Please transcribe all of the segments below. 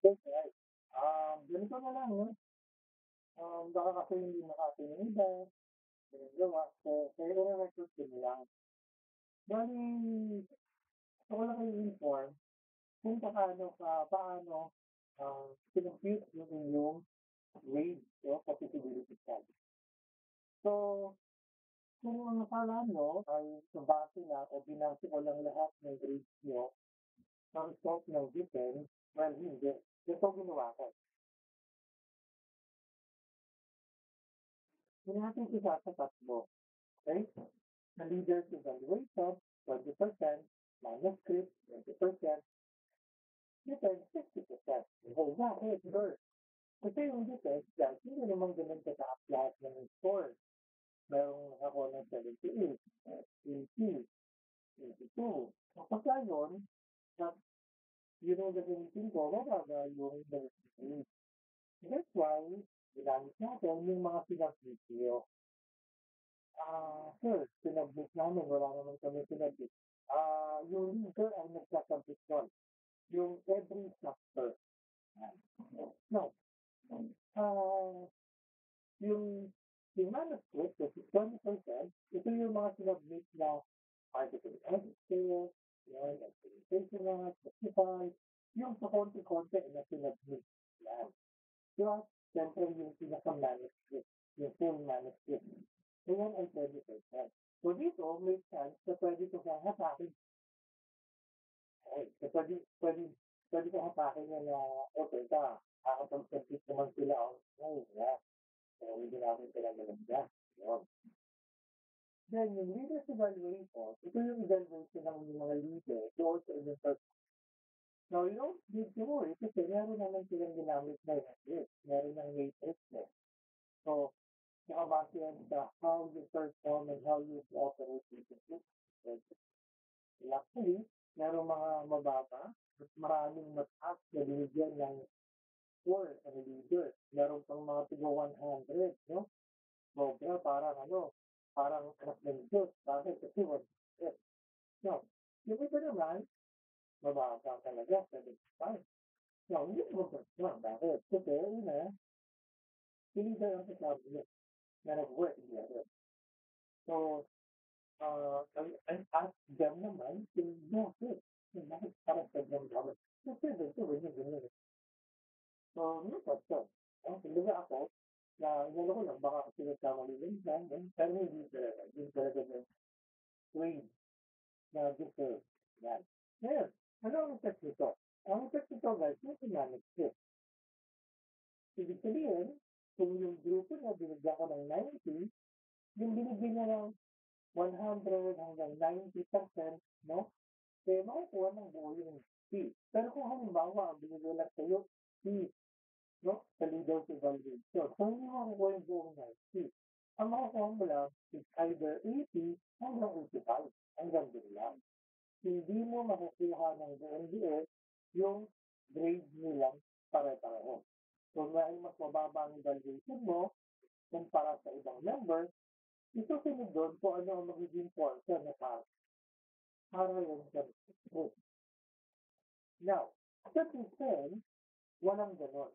Okay. Ganito na lang 'no, baka kasi hindi makatulong yung iba, ginagawa, so kaya ire-record ko na lang. Bale, gusto ko lang kayo i-inform kung paano, kino-compute yung inyong grade o possibility study. So, kung ang akala niyo ay sa base lang o binase ko lang lahat ng grades niyo sa result ng defense, well, hindi. Ganito ginawa ko. Hinati ko siya sa tatlo. Okay? The leaders evaluation, 20%, manuscript, 20%, defense, 60%. So, bakit? Sure. Kasi yung defense, dahil hindi naman ganun kataas lahat ng score. Merong ako ng 78, 80, 82. Kapag yun, na yun ang gagamitin ko, mabaga yung diversity. That's why, ginamit natin yung mga pinag-video. Sir, pinag-book namin, wala naman kami pinag-book. Yung leader ay nagkakabit nun. Yung every chapter. No. Ah, yung manuscript, which is 20%, ito yung mga sinabmit na article editor, yan, presentation na, justify, yung sa konti-konti na sinabmit. Yan. Plus, siyempre yung pinaka-manuscript, yung full manuscript. So, yan ay 20%. So, dito, may chance na pwede ko siyang hapakin. Okay, so pwede ko hapakin yan na, okay, nakakapag-compete naman sila. Oh, yeah. So, hindi namin sila maganda. Yun. Then, yung leaders evaluation, ito yung evaluation ng mga leader doon sa inyong person. Now, you don't need to worry kasi meron naman silang ginamit na yun. Meron ng matrix na. So, nakabase yan sa how you perform and how you operate with the system. Luckily, meron mga mababa at maraming mataas na binigyan ng score ang leader. Meron pang mga tiga 100, no? Sobra, parang anak ng Diyos. Bakit? Kasi 100. No, yung iba naman, mababa talaga, 75. No, hindi mo ba? Bakit? Kasi, leader ang kasabi niya na nag-work together. So, and ask them naman kung bakit. Bakit parang sa them naman? Kasi dito, ganyan. So, no question. Kumbaga ako, na inano ko lang, baka kasi nagkamali lang, pero hindi talaga. Hindi talaga yung grade na deserve. Yan. Ngayon, ano ang effect nito? Ang effect nito, guys, yung dynamic shift. Ibig sabihin, kung yung grupo na binigyan ko ng 90, yung binigyan niya ng 100 hanggang 90%, no? Kaya makukuha ng buo yung C. Pero kung halimbawa, ang binigyan lang sa'yo, C, no? Sa leader's evaluation. So, hindi makukuha yung buong 90. Ang makukuha mo lang is either 80 hanggang 85. Hanggang doon lang. Hindi mo makukuha ng BNDS yung grade nilang pare-pareho. So, dahil mas mababa ang evaluation mo kumpara sa ibang member, ito sunod doon kung ano ang magiging portion na para yun sa group. Now, sa defense, walang ganon.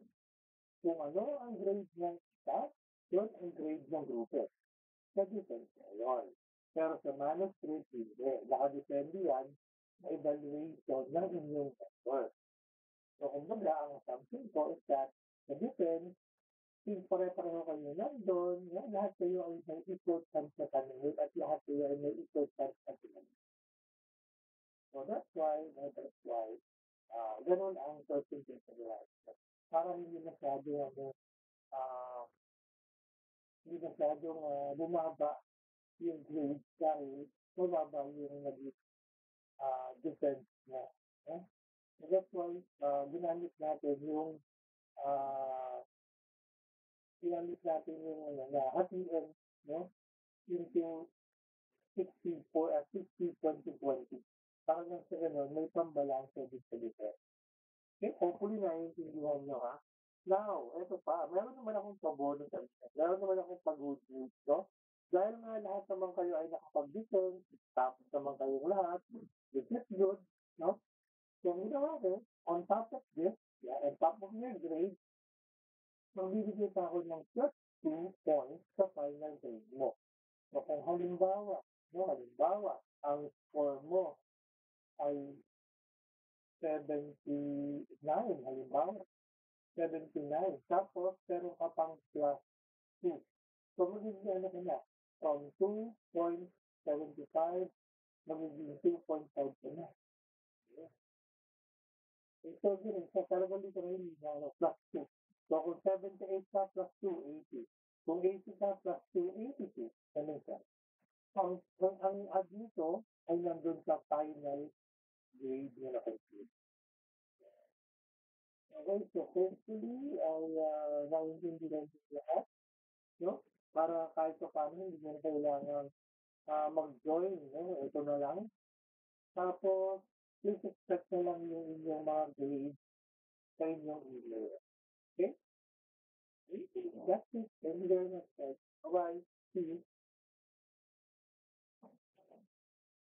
Kung ano ang grade ng staff, yun ang grade ng grupo. Sa defense na yun. Pero sa manuscript, hindi. Nakadepende yan sa evaluation ng inyong member. So, kumbaga, ang assumption ko is that sa defense, yung pare-pareho kayo nandun, lahat kayo ay may equal chance na tanungin at lahat kayo ay may equal chance na tinanong. So ganun ang percentage of life. Para uh, hindi masyadong bumaba yung grade dahil bumaba yung naging defense niya. Eh? So that's why ginamit natin yung uh, na hatiin, no? Into 60-20-20. Parang lang sa ganun, may pambalansa din sa defense. Okay, hopefully naiintindihan nyo ha. Now, eto pa, meron naman akong pabono sa inyo. Meron naman akong pag-good news, no? Dahil nga lahat naman kayo ay nakapag-defense, tapos naman kayong lahat, this is good, no? So, ginawa ko, on top of this, on top from your grade, magbibigay pa ako ng +2 points sa final grade mo. So kung halimbawa, ang score mo ay 79, halimbawa, 79, tapos meron ka pang +2. So magiging ano ka na, from 2.75, magiging 2.5 ka na. Ito din, sa talagang dito rin, +2. So kung 78 ka, +2, 80. Kung 80 ka, +2, 82. Ganun siya. Ang add nito ay nandun sa final grade na na-complete. Okay, so hopefully ay naiintindihan niyo lahat, no? Para kahit pa paano hindi mo na kailangan mag-join, no? Ito na lang. Tapos, please expect na lang yung inyong mga grades sa inyong email. Okay? That's it. Thank you very much.